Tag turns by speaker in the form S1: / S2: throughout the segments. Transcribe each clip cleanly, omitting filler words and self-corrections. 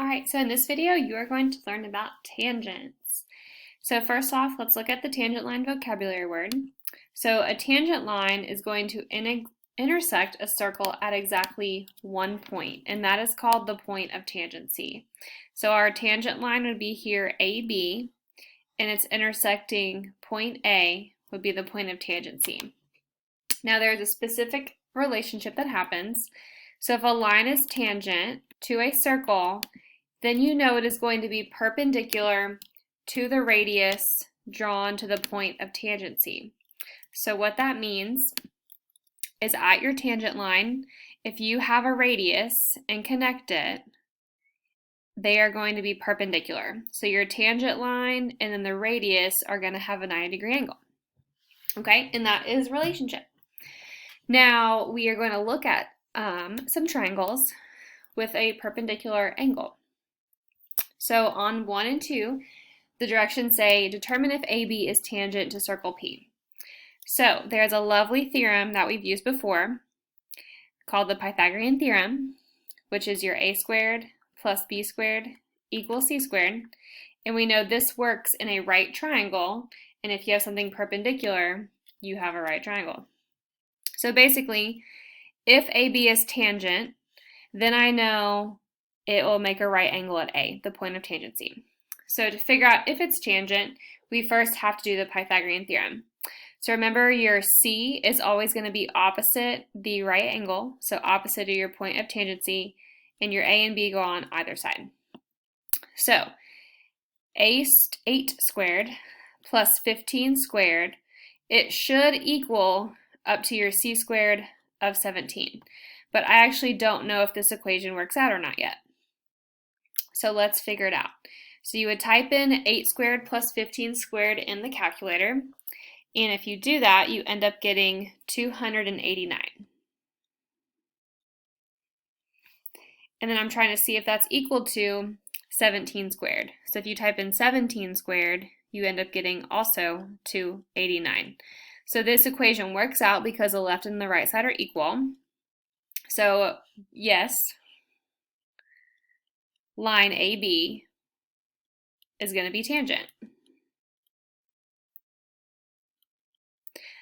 S1: Alright, so in this video you are going to learn about tangents. So first off, let's look at the tangent line vocabulary word. So a tangent line is going to intersect a circle at exactly one point, and that is called the point of tangency. So our tangent line would be here AB, and it's intersecting point A would be the point of tangency. Now there's a specific relationship that happens. So if a line is tangent to a circle, then you know it is going to be perpendicular to the radius drawn to the point of tangency. So what that means is at your tangent line, if you have a radius and connect it, they are going to be perpendicular. So your tangent line and then the radius are going to have a 90-degree angle. Okay, and that is relationship. Now we are going to look at some triangles with a perpendicular angle. So on 1 and 2, the directions say determine if AB is tangent to circle P. So there's a lovely theorem that we've used before called the Pythagorean Theorem, which is your a squared plus b squared equals c squared. And we know this works in a right triangle, and if you have something perpendicular, you have a right triangle. So basically, if AB is tangent, then I know it will make a right angle at A, the point of tangency. So to figure out if it's tangent, we first have to do the Pythagorean theorem. So remember, your C is always going to be opposite the right angle, so opposite of your point of tangency, and your A and B go on either side. So 8 squared plus 15 squared, it should equal up to your C squared of 17. But I actually don't know if this equation works out or not yet. So let's figure it out. So you would type in 8 squared plus 15 squared in the calculator, and if you do that, you end up getting 289. And then I'm trying to see if that's equal to 17 squared. So if you type in 17 squared, you end up getting also 289. So this equation works out because the left and the right side are equal. So yes, line AB is going to be tangent.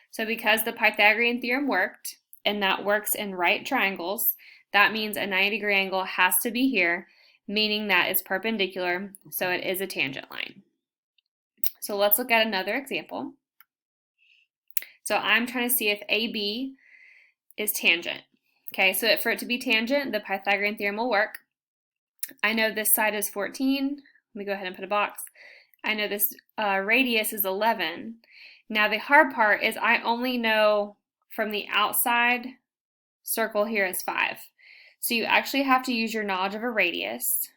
S1: So because the Pythagorean theorem worked, and that works in right triangles, that means a 90-degree angle has to be here, meaning that it's perpendicular, so it is a tangent line. So let's look at another example. So I'm trying to see if AB is tangent. Okay, so for it to be tangent, the Pythagorean theorem will work. I know this side is 14. Let me go ahead and put a box. I know this radius is 11. Now the hard part is I only know from the outside circle here is 5. So you actually have to use your knowledge of a radius.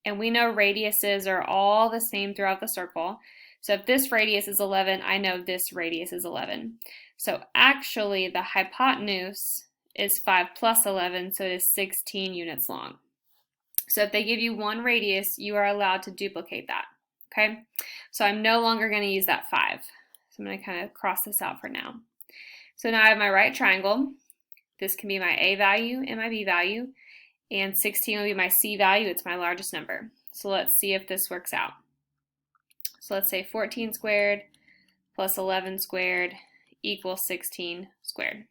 S1: And we know radiuses are all the same throughout the circle. So if this radius is 11, I know this radius is 11. So actually the hypotenuse is 5 plus 11, so it is 16 units long. So if they give you one radius, you are allowed to duplicate that, okay? So I'm no longer going to use that 5. So I'm going to kind of cross this out for now. So now I have my right triangle. This can be my A value and my B value, and 16 will be my C value. It's my largest number. So let's see if this works out. So let's say 14 squared plus 11 squared equals 16 squared.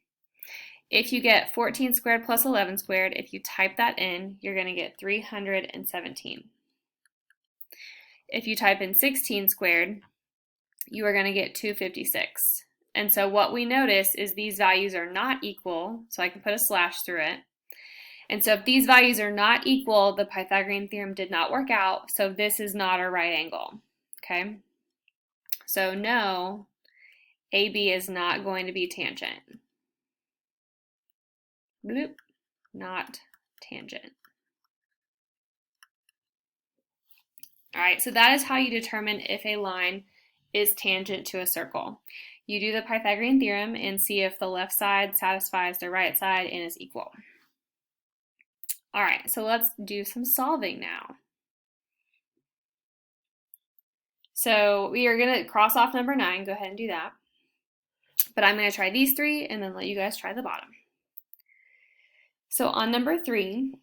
S1: If you get 14 squared plus 11 squared, if you type that in, you're going to get 317. If you type in 16 squared, you are going to get 256. And so what we notice is these values are not equal, so I can put a slash through it. And so if these values are not equal, the Pythagorean theorem did not work out, so this is not a right angle, okay? So no, AB is not going to be tangent. Bloop, not tangent. All right, so that is how you determine if a line is tangent to a circle. You do the Pythagorean theorem and see if the left side satisfies the right side and is equal. All right, so let's do some solving now. So we are going to cross off number 9. Go ahead and do that. But I'm going to try these 3 and then let you guys try the bottom. So on number 3,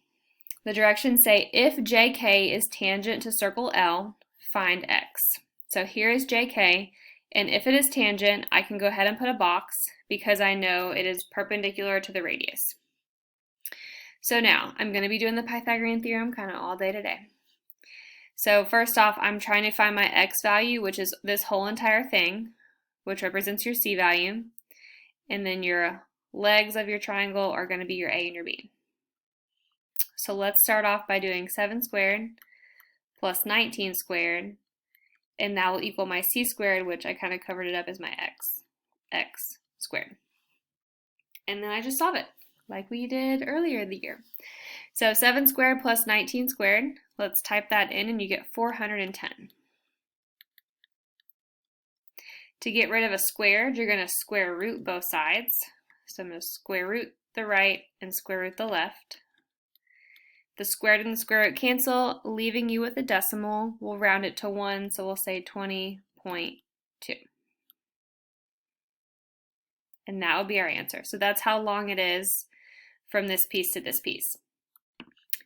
S1: The directions say if JK is tangent to circle L, find X. So here is JK, and if it is tangent, I can go ahead and put a box because I know it is perpendicular to the radius. So now I'm going to be doing the Pythagorean theorem kind of all day today. So first off, I'm trying to find my X value, which is this whole entire thing, which represents your C value, and then your legs of your triangle are going to be your A and your B. So let's start off by doing 7 squared plus 19 squared, and that will equal my C squared, which I kind of covered it up as my X squared. And then I just solve it like we did earlier in the year. So 7 squared plus 19 squared, let's type that in and you get 410. To get rid of a squared, you're going to square root both sides. So I'm going to square root the right and square root the left. The squared and the square root cancel, leaving you with a decimal. We'll round it to 1, so we'll say 20.2. And that would be our answer. So that's how long it is from this piece to this piece.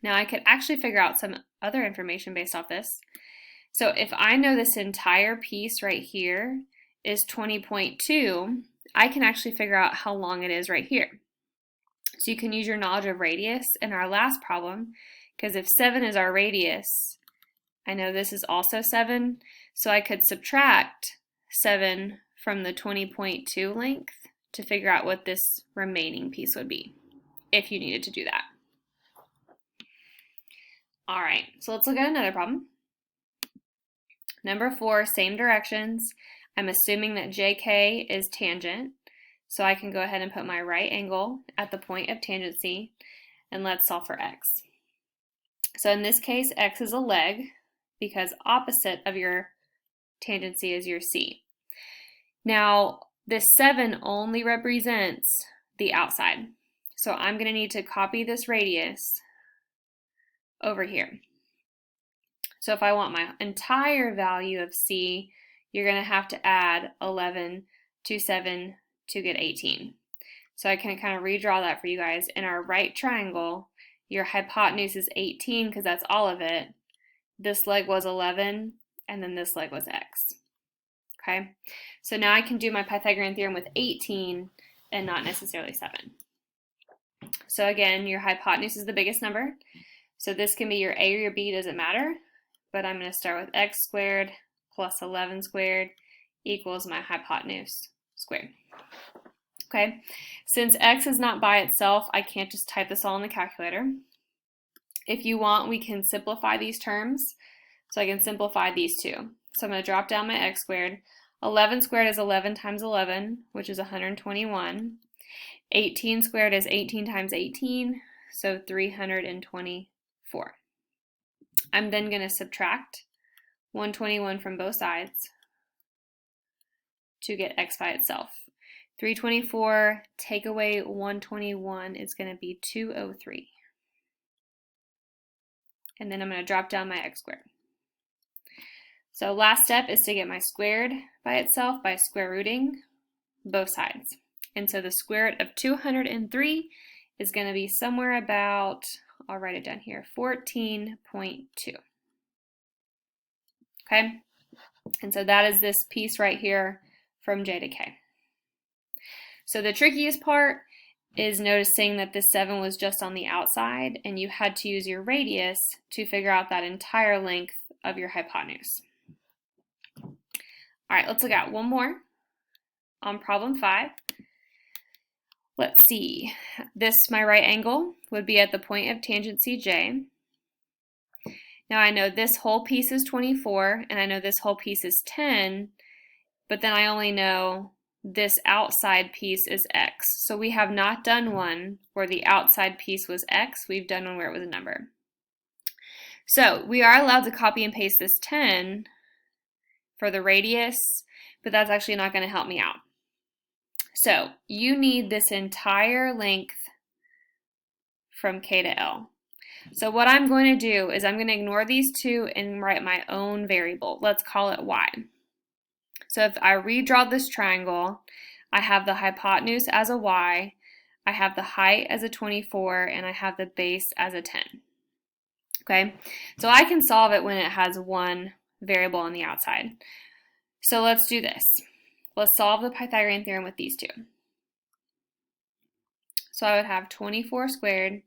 S1: Now I could actually figure out some other information based off this. So if I know this entire piece right here is 20.2, I can actually figure out how long it is right here. So you can use your knowledge of radius in our last problem, because if 7 is our radius, I know this is also 7, so I could subtract 7 from the 20.2 length to figure out what this remaining piece would be, if you needed to do that. All right, so let's look at another problem. Number 4, same directions. I'm assuming that JK is tangent, so I can go ahead and put my right angle at the point of tangency, and let's solve for X. So in this case, X is a leg, because opposite of your tangency is your C. Now, this 7 only represents the outside, so I'm going to need to copy this radius over here. So if I want my entire value of C, you're going to have to add 11 to 7 to get 18. So I can kind of redraw that for you guys. In our right triangle, your hypotenuse is 18 because that's all of it. This leg was 11, and then this leg was X. Okay, so now I can do my Pythagorean theorem with 18 and not necessarily 7. So again, your hypotenuse is the biggest number. So this can be your A or your B, doesn't matter. But I'm going to start with X squared plus 11 squared equals my hypotenuse squared. Okay, since X is not by itself, I can't just type this all in the calculator. If you want, we can simplify these terms. So I can simplify these two. So I'm going to drop down my X squared. 11 squared is 11 times 11, which is 121. 18 squared is 18 times 18, so 324. I'm then going to subtract 121 from both sides to get X by itself. 324 take away 121 is going to be 203. And then I'm going to drop down my X squared. So last step is to get my squared by itself by square rooting both sides. And so the square root of 203 is going to be somewhere about, I'll write it down here, 14.2. Okay? And so that is this piece right here from J to K. So the trickiest part is noticing that this 7 was just on the outside and you had to use your radius to figure out that entire length of your hypotenuse. All right, let's look at one more on problem 5. Let's see, my right angle would be at the point of tangent CJ. Now I know this whole piece is 24 and I know this whole piece is 10, but then I only know this outside piece is X. So we have not done one where the outside piece was X, we've done one where it was a number. So we are allowed to copy and paste this 10 for the radius, but that's actually not going to help me out. So you need this entire length from K to L. So what I'm going to do is I'm going to ignore these two and write my own variable. Let's call it Y. So if I redraw this triangle, I have the hypotenuse as a Y, I have the height as a 24, and I have the base as a 10. Okay, so I can solve it when it has one variable on the outside. So let's do this. Let's solve the Pythagorean theorem with these two. So I would have 24 squared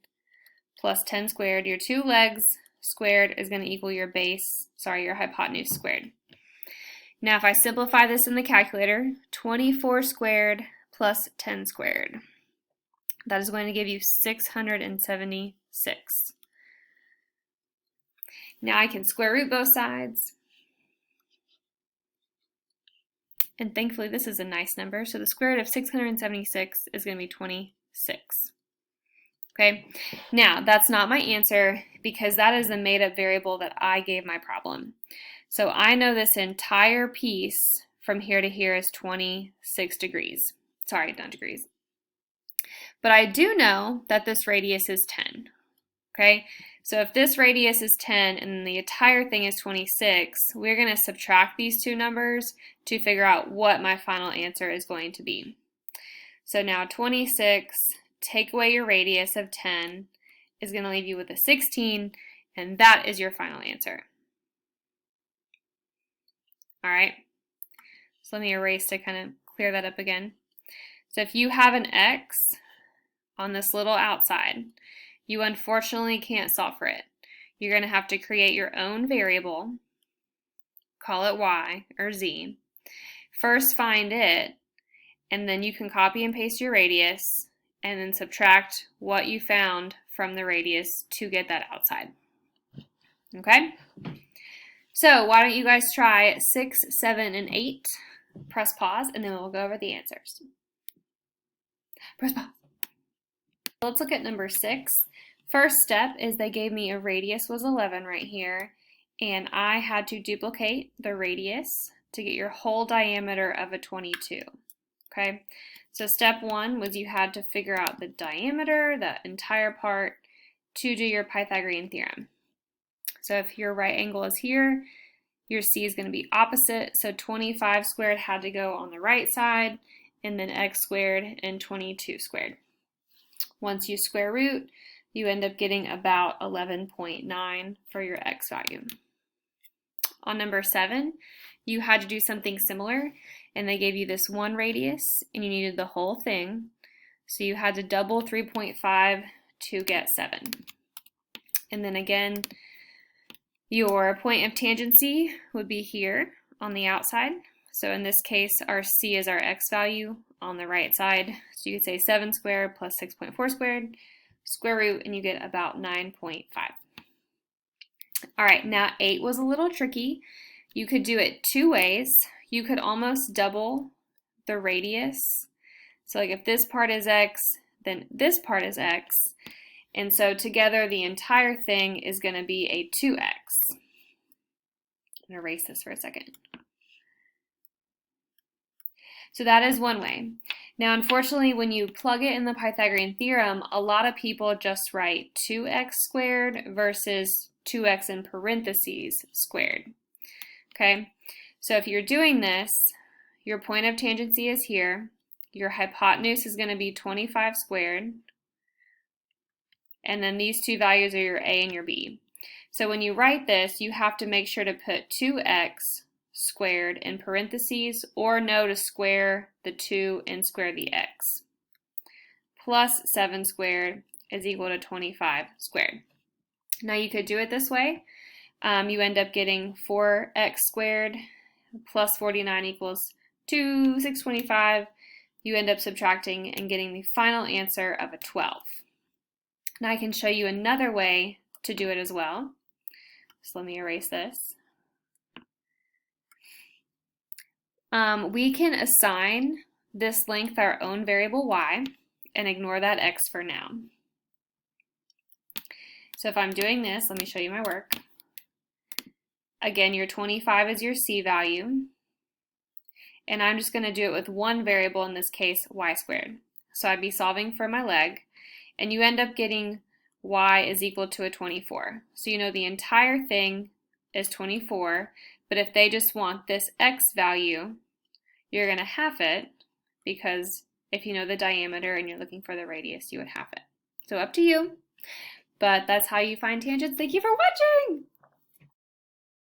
S1: plus 10 squared. Your 2 legs squared is going to equal your your hypotenuse squared. Now if I simplify this in the calculator, 24 squared plus 10 squared, that is going to give you 676. Now I can square root both sides. And thankfully this is a nice number, so the square root of 676 is going to be 26. Okay, now that's not my answer because that is a made-up variable that I gave my problem. So I know this entire piece from here to here is 26 degrees. Sorry, not degrees. But I do know that this radius is 10. Okay, so if this radius is 10 and the entire thing is 26, we're going to subtract these two numbers to figure out what my final answer is going to be. So now 26, take away your radius of 10, is going to leave you with a 16, and that is your final answer. All right, so let me erase to kind of clear that up again. So if you have an x on this little outside, you unfortunately can't solve for it. You're going to have to create your own variable, call it y or z. First find it, and then you can copy and paste your radius, and then subtract what you found from the radius to get that outside. Okay? So why don't you guys try 6, 7, and 8. Press pause, and then we'll go over the answers. Press pause. Let's look at number 6. First step is they gave me a radius was 11 right here, and I had to duplicate the radius to get your whole diameter of a 22. Okay, so step 1 was you had to figure out the diameter, the entire part, to do your Pythagorean theorem. So if your right angle is here, your C is going to be opposite, so 25 squared had to go on the right side, and then x squared and 22 squared. Once you square root, you end up getting about 11.9 for your x value. On number 7, you had to do something similar, and they gave you this one radius, and you needed the whole thing. So you had to double 3.5 to get 7. And then again, your point of tangency would be here on the outside. So in this case, our C is our x value on the right side. So you could say 7 squared plus 6.4 squared, square root, and you get about 9.5. All right, now 8 was a little tricky. You could do it 2 ways. You could almost double the radius. So like if this part is x, then this part is x. And so together the entire thing is going to be a 2x. I'm going to erase this for a second. So that is one way. Now unfortunately when you plug it in the Pythagorean theorem, a lot of people just write 2x squared versus 2x in parentheses squared. Okay, so if you're doing this, your point of tangency is here. Your hypotenuse is going to be 25 squared. And then these two values are your a and your b. So when you write this, you have to make sure to put 2x squared in parentheses, or know to square the 2 and square the x. Plus 7 squared is equal to 25 squared. Now you could do it this way. You end up getting 4x squared plus 49 equals 625. You end up subtracting and getting the final answer of a 12. Now I can show you another way to do it as well. So let me erase this. We can assign this length our own variable y and ignore that x for now. So if I'm doing this, let me show you my work. Again, your 25 is your C value, and I'm just going to do it with one variable, in this case y squared. So I'd be solving for my leg, and you end up getting y is equal to a 24. So you know the entire thing is 24, but if they just want this x value, you're going to half it, because if you know the diameter and you're looking for the radius, you would half it. So up to you, but that's how you find tangents. Thank you for watching!